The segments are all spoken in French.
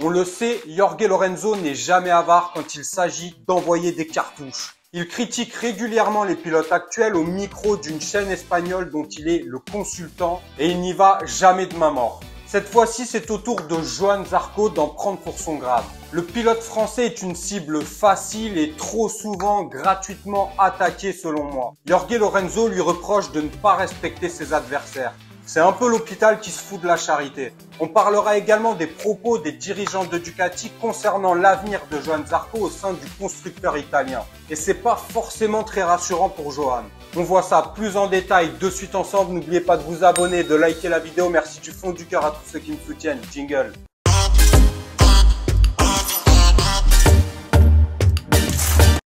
On le sait, Jorge Lorenzo n'est jamais avare quand il s'agit d'envoyer des cartouches. Il critique régulièrement les pilotes actuels au micro d'une chaîne espagnole dont il est le consultant et il n'y va jamais de main morte. Cette fois-ci, c'est au tour de Johann Zarco d'en prendre pour son grade. Le pilote français est une cible facile et trop souvent gratuitement attaqué selon moi. Jorge Lorenzo lui reproche de ne pas respecter ses adversaires. C'est un peu l'hôpital qui se fout de la charité. On parlera également des propos des dirigeants de Ducati concernant l'avenir de Johann Zarco au sein du constructeur italien. Et c'est pas forcément très rassurant pour Johann. On voit ça plus en détail de suite ensemble. N'oubliez pas de vous abonner, de liker la vidéo. Merci du fond du cœur à tous ceux qui me soutiennent. Jingle.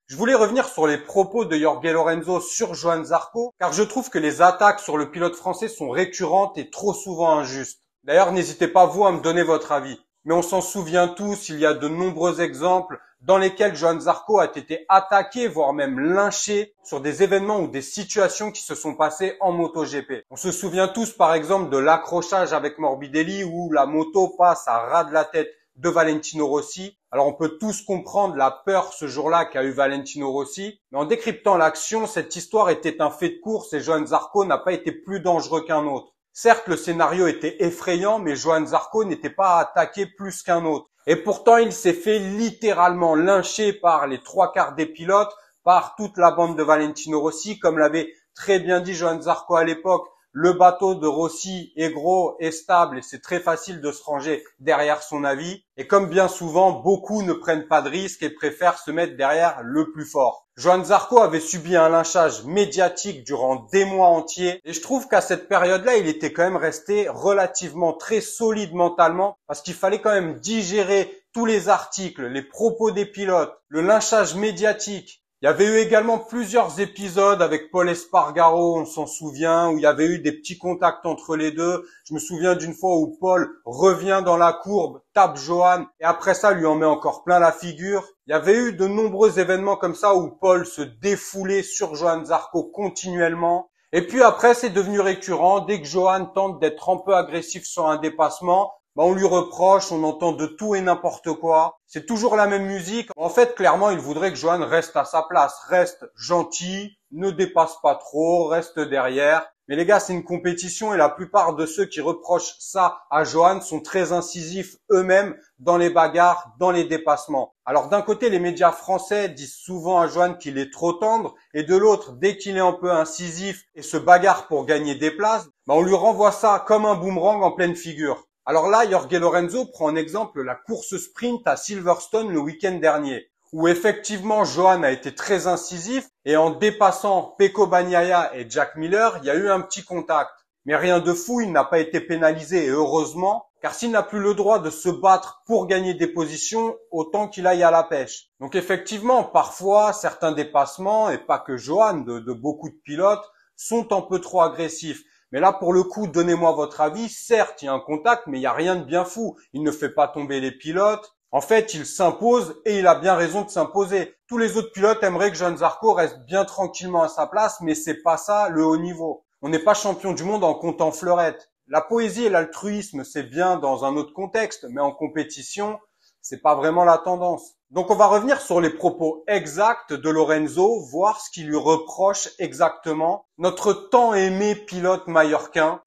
Je voulais revenir sur les propos de Jorge Lorenzo sur Johann Zarco, car je trouve que les attaques sur le pilote français sont récurrentes et trop souvent injustes. D'ailleurs, n'hésitez pas vous à me donner votre avis. Mais on s'en souvient tous, il y a de nombreux exemples dans lesquels Johann Zarco a été attaqué, voire même lynché, sur des événements ou des situations qui se sont passées en MotoGP. On se souvient tous par exemple de l'accrochage avec Morbidelli où la moto passe à ras de la tête de Valentino Rossi. Alors on peut tous comprendre la peur ce jour-là qu'a eu Valentino Rossi, mais en décryptant l'action, cette histoire était un fait de course et Johann Zarco n'a pas été plus dangereux qu'un autre. Certes, le scénario était effrayant, mais Johann Zarco n'était pas attaqué plus qu'un autre. Et pourtant, il s'est fait littéralement lyncher par les trois quarts des pilotes, par toute la bande de Valentino Rossi, comme l'avait très bien dit Johann Zarco à l'époque. Le bateau de Rossi est gros et stable et c'est très facile de se ranger derrière son avis. Et comme bien souvent, beaucoup ne prennent pas de risques et préfèrent se mettre derrière le plus fort. Johann Zarco avait subi un lynchage médiatique durant des mois entiers et je trouve qu'à cette période-là, il était quand même resté relativement très solide mentalement parce qu'il fallait quand même digérer tous les articles, les propos des pilotes, le lynchage médiatique. Il y avait eu également plusieurs épisodes avec Paul Espargaro, on s'en souvient, où il y avait eu des petits contacts entre les deux. Je me souviens d'une fois où Paul revient dans la courbe, tape Johann, et après ça lui en met encore plein la figure. Il y avait eu de nombreux événements comme ça où Paul se défoulait sur Johann Zarco continuellement. Et puis après, c'est devenu récurrent. Dès que Johann tente d'être un peu agressif sur un dépassement, on lui reproche, on entend de tout et n'importe quoi. C'est toujours la même musique. En fait, clairement, il voudrait que Johann reste à sa place, reste gentil, ne dépasse pas trop, reste derrière. Mais les gars, c'est une compétition et la plupart de ceux qui reprochent ça à Johann sont très incisifs eux-mêmes dans les bagarres, dans les dépassements. Alors d'un côté, les médias français disent souvent à Johann qu'il est trop tendre et de l'autre, dès qu'il est un peu incisif et se bagarre pour gagner des places, on lui renvoie ça comme un boomerang en pleine figure. Alors là, Jorge Lorenzo prend en exemple la course sprint à Silverstone le week-end dernier, où effectivement Johann a été très incisif et en dépassant Pecco Bagnaia et Jack Miller, il y a eu un petit contact. Mais rien de fou, il n'a pas été pénalisé et heureusement, car s'il n'a plus le droit de se battre pour gagner des positions, autant qu'il aille à la pêche. Donc effectivement, parfois, certains dépassements, et pas que Johann, de beaucoup de pilotes, sont un peu trop agressifs. Mais là, pour le coup, donnez-moi votre avis. Certes, il y a un contact, mais il n'y a rien de bien fou. Il ne fait pas tomber les pilotes. En fait, il s'impose et il a bien raison de s'imposer. Tous les autres pilotes aimeraient que Johann Zarco reste bien tranquillement à sa place, mais c'est pas ça le haut niveau. On n'est pas champion du monde en comptant fleurettes. La poésie et l'altruisme, c'est bien dans un autre contexte, mais en compétition, c'est pas vraiment la tendance. Donc on va revenir sur les propos exacts de Lorenzo, voir ce qu'il lui reproche exactement. Notre tant aimé pilote mallorquin.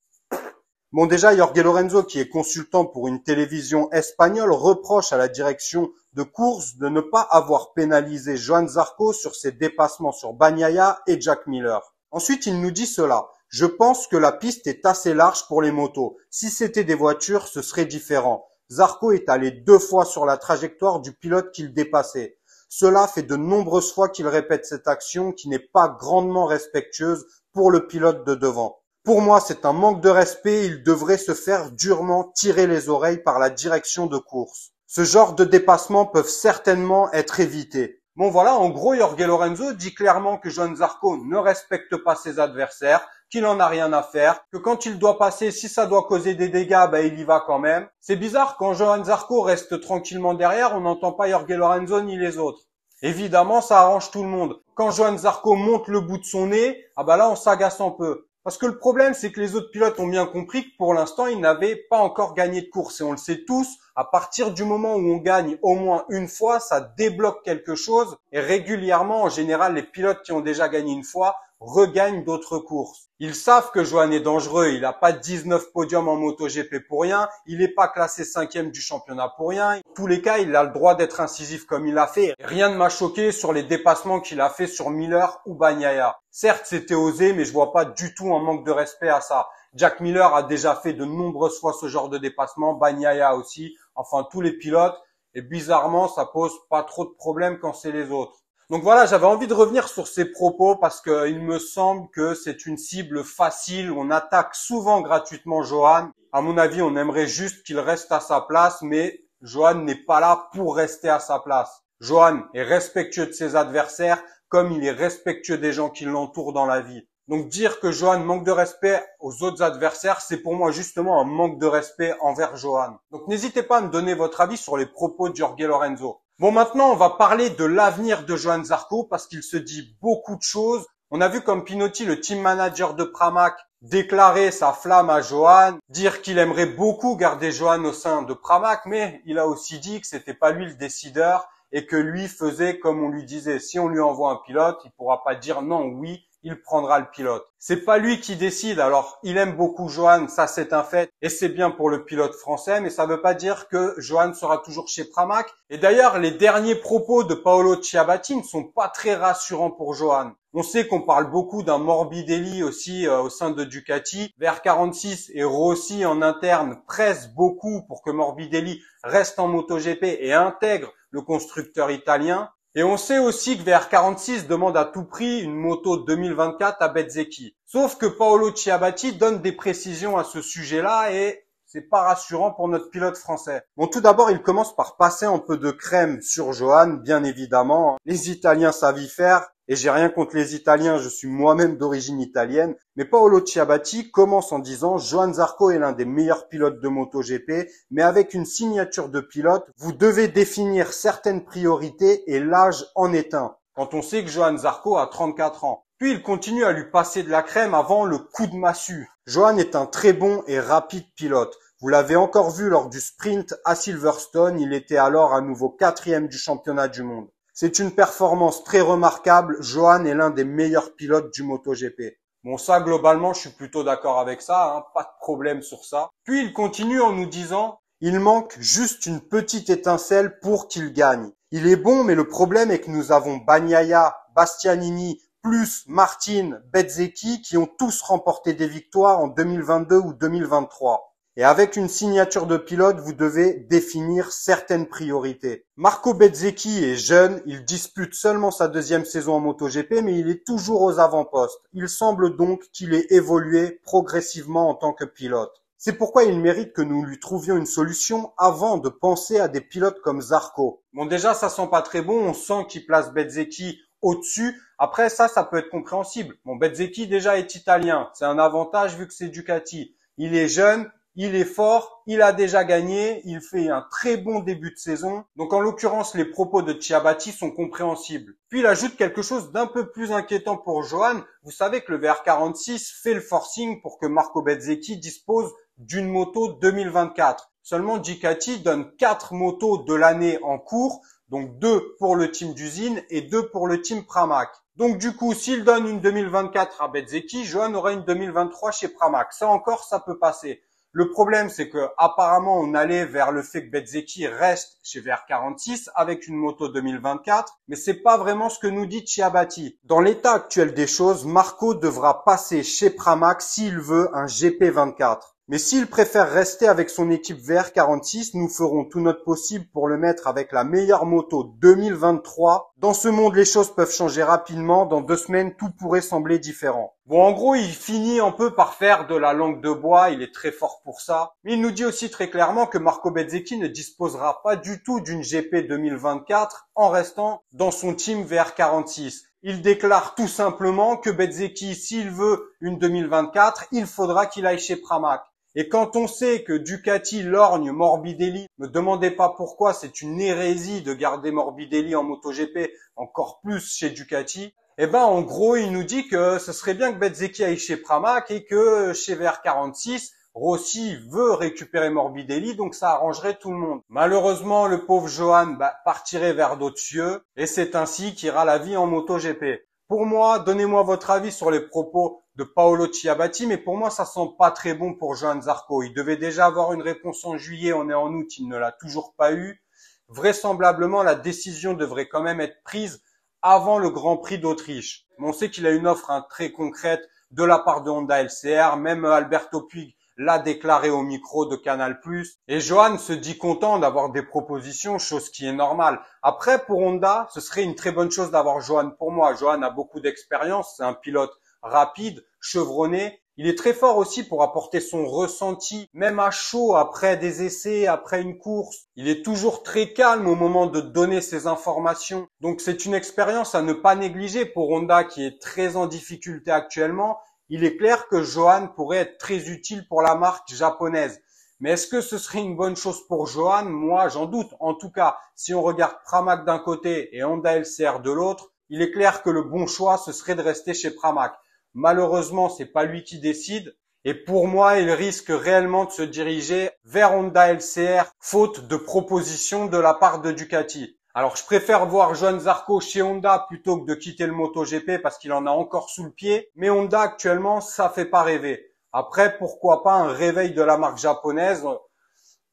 Bon déjà, Jorge Lorenzo, qui est consultant pour une télévision espagnole, reproche à la direction de course de ne pas avoir pénalisé Johann Zarco sur ses dépassements sur Bagnaia et Jack Miller. Ensuite, il nous dit cela. Je pense que la piste est assez large pour les motos. Si c'était des voitures, ce serait différent. Zarco est allé 2 fois sur la trajectoire du pilote qu'il dépassait. Cela fait de nombreuses fois qu'il répète cette action qui n'est pas grandement respectueuse pour le pilote de devant. Pour moi, c'est un manque de respect et il devrait se faire durement tirer les oreilles par la direction de course. Ce genre de dépassements peuvent certainement être évités. Bon voilà, en gros, Jorge Lorenzo dit clairement que Johann Zarco ne respecte pas ses adversaires, qu'il en a rien à faire, que quand il doit passer, si ça doit causer des dégâts, il y va quand même. C'est bizarre, quand Johann Zarco reste tranquillement derrière, on n'entend pas Jorge Lorenzo ni les autres. Évidemment, ça arrange tout le monde. Quand Johann Zarco monte le bout de son nez, là on s'agace un peu. Parce que le problème, c'est que les autres pilotes ont bien compris que pour l'instant, ils n'avaient pas encore gagné de course. Et on le sait tous, à partir du moment où on gagne au moins une fois, ça débloque quelque chose. Et régulièrement, en général, les pilotes qui ont déjà gagné une fois regagnent d'autres courses. Ils savent que Johan est dangereux. Il n'a pas 19 podiums en MotoGP pour rien. Il n'est pas classé 5e du championnat pour rien. En tous les cas, il a le droit d'être incisif comme il l'a fait. Rien ne m'a choqué sur les dépassements qu'il a fait sur Miller ou Bagnaia. Certes, c'était osé, mais je vois pas du tout un manque de respect à ça. Jack Miller a déjà fait de nombreuses fois ce genre de dépassement. Bagnaia aussi. Enfin, tous les pilotes. Et bizarrement, ça pose pas trop de problèmes quand c'est les autres. Donc voilà, j'avais envie de revenir sur ces propos parce qu'il me semble que c'est une cible facile. On attaque souvent gratuitement Johan. À mon avis, on aimerait juste qu'il reste à sa place, mais Johan n'est pas là pour rester à sa place. Johan est respectueux de ses adversaires comme il est respectueux des gens qui l'entourent dans la vie. Donc dire que Johan manque de respect aux autres adversaires, c'est pour moi justement un manque de respect envers Johan. Donc n'hésitez pas à me donner votre avis sur les propos de Jorge Lorenzo. Bon, maintenant, on va parler de l'avenir de Johan Zarco parce qu'il se dit beaucoup de choses. On a vu comme Pinotti, le team manager de Pramac, déclarer sa flamme à Johan, dire qu'il aimerait beaucoup garder Johan au sein de Pramac, mais il a aussi dit que c'était pas lui le décideur et que lui faisait comme on lui disait. Si on lui envoie un pilote, il pourra pas dire non, oui, il prendra le pilote. C'est pas lui qui décide. Alors, il aime beaucoup Johan, ça c'est un fait, et c'est bien pour le pilote français, mais ça veut pas dire que Johan sera toujours chez Pramac. Et d'ailleurs, les derniers propos de Paolo Ciabatti ne sont pas très rassurants pour Johan. On sait qu'on parle beaucoup d'un Morbidelli aussi au sein de Ducati. VR46 et Rossi en interne pressent beaucoup pour que Morbidelli reste en MotoGP et intègre le constructeur italien. Et on sait aussi que VR46 demande à tout prix une moto 2024 à Bezzecchi. Sauf que Paolo Ciabatti donne des précisions à ce sujet-là et c'est pas rassurant pour notre pilote français. Bon, tout d'abord, il commence par passer un peu de crème sur Johan, bien évidemment. Les Italiens savent y faire. Et j'ai rien contre les Italiens, je suis moi-même d'origine italienne. Mais Paolo Ciabatti commence en disant « Johan Zarco est l'un des meilleurs pilotes de MotoGP, mais avec une signature de pilote, vous devez définir certaines priorités et l'âge en est un. » Quand on sait que Johan Zarco a 34 ans. Puis il continue à lui passer de la crème avant le coup de massue. Johan est un très bon et rapide pilote. Vous l'avez encore vu lors du sprint à Silverstone, il était alors à nouveau 4e du championnat du monde. C'est une performance très remarquable. Johan est l'un des meilleurs pilotes du MotoGP. Bon, ça, globalement, je suis plutôt d'accord avec ça, hein, pas de problème sur ça. Puis il continue en nous disant « Il manque juste une petite étincelle pour qu'il gagne. Il est bon, mais le problème est que nous avons Bagnaia, Bastianini, plus Martin, Bezzecchi qui ont tous remporté des victoires en 2022 ou 2023. Et avec une signature de pilote, vous devez définir certaines priorités. Marco Bezzecchi est jeune, il dispute seulement sa 2e saison en MotoGP, mais il est toujours aux avant-postes. Il semble donc qu'il ait évolué progressivement en tant que pilote. C'est pourquoi il mérite que nous lui trouvions une solution avant de penser à des pilotes comme Zarco. Bon, déjà, ça sent pas très bon, on sent qu'il place Bezzecchi au-dessus. Après, ça peut être compréhensible. Bon, Bezzecchi déjà est italien, c'est un avantage vu que c'est Ducati. Il est jeune, il est fort, il a déjà gagné, il fait un très bon début de saison. Donc en l'occurrence, les propos de Ciabatti sont compréhensibles. Puis il ajoute quelque chose d'un peu plus inquiétant pour Johan. Vous savez que le VR46 fait le forcing pour que Marco Bezzecchi dispose d'une moto 2024. Seulement Ducati donne 4 motos de l'année en cours, donc 2 pour le team d'usine et 2 pour le team Pramac. Donc du coup, s'il donne une 2024 à Bezzecchi, Johan aura une 2023 chez Pramac. Ça encore, ça peut passer. Le problème, c'est que apparemment, on allait vers le fait que Bezzecchi reste chez VR46 avec une moto 2024, mais c'est pas vraiment ce que nous dit Ciabatti. Dans l'état actuel des choses, Marco devra passer chez Pramac s'il veut un GP24. Mais s'il préfère rester avec son équipe VR46, nous ferons tout notre possible pour le mettre avec la meilleure moto 2023. Dans ce monde, les choses peuvent changer rapidement. Dans 2 semaines, tout pourrait sembler différent. Bon, en gros, il finit un peu par faire de la langue de bois. Il est très fort pour ça. Mais il nous dit aussi très clairement que Marco Bezzecchi ne disposera pas du tout d'une GP 2024 en restant dans son team VR46. Il déclare tout simplement que Bezzecchi, s'il veut une 2024, il faudra qu'il aille chez Pramac. Et quand on sait que Ducati lorgne Morbidelli, ne me demandez pas pourquoi, c'est une hérésie de garder Morbidelli en MotoGP, encore plus chez Ducati. En gros, il nous dit que ce serait bien que Bezzecchi aille chez Pramac et que chez VR46, Rossi veut récupérer Morbidelli, donc ça arrangerait tout le monde. Malheureusement, le pauvre Johan partirait vers d'autres cieux et c'est ainsi qu'ira la vie en MotoGP. Pour moi, donnez-moi votre avis sur les propos de Paolo Ciabatti, mais pour moi, ça sent pas très bon pour Johan Zarco. Il devait déjà avoir une réponse en juillet, on est en août, il ne l'a toujours pas eu. Vraisemblablement, la décision devrait quand même être prise avant le Grand Prix d'Autriche. On sait qu'il a une offre très concrète de la part de Honda LCR, même Alberto Puig l'a déclaré au micro de Canal+. Et Johan se dit content d'avoir des propositions, chose qui est normale. Après, pour Honda, ce serait une très bonne chose d'avoir Johan pour moi. Johan a beaucoup d'expérience, c'est un pilote rapide, chevronné. Il est très fort aussi pour apporter son ressenti, même à chaud, après des essais, après une course. Il est toujours très calme au moment de donner ses informations. Donc c'est une expérience à ne pas négliger pour Honda qui est très en difficulté actuellement. Il est clair que Johan pourrait être très utile pour la marque japonaise. Mais est-ce que ce serait une bonne chose pour Johan? Moi, j'en doute. En tout cas, si on regarde Pramac d'un côté et Honda LCR de l'autre, il est clair que le bon choix, ce serait de rester chez Pramac. Malheureusement, c'est pas lui qui décide. Et pour moi, il risque réellement de se diriger vers Honda LCR, faute de propositions de la part de Ducati. Alors, je préfère voir Johan Zarco chez Honda plutôt que de quitter le MotoGP parce qu'il en a encore sous le pied. Mais Honda, actuellement, ça fait pas rêver. Après, pourquoi pas un réveil de la marque japonaise?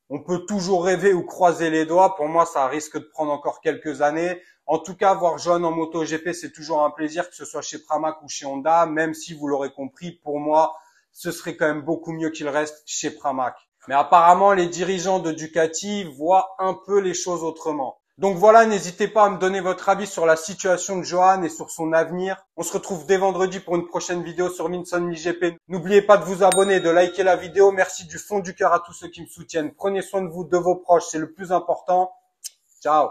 On peut toujours rêver ou croiser les doigts. Pour moi, ça risque de prendre encore quelques années. En tout cas, voir Johan en MotoGP, c'est toujours un plaisir, que ce soit chez Pramac ou chez Honda. Même si, vous l'aurez compris, pour moi, ce serait quand même beaucoup mieux qu'il reste chez Pramac. Mais apparemment, les dirigeants de Ducati voient un peu les choses autrement. Donc voilà, n'hésitez pas à me donner votre avis sur la situation de Johan et sur son avenir. On se retrouve dès vendredi pour une prochaine vidéo sur Minson MiGP. N'oubliez pas de vous abonner, de liker la vidéo. Merci du fond du cœur à tous ceux qui me soutiennent. Prenez soin de vous, de vos proches, c'est le plus important. Ciao.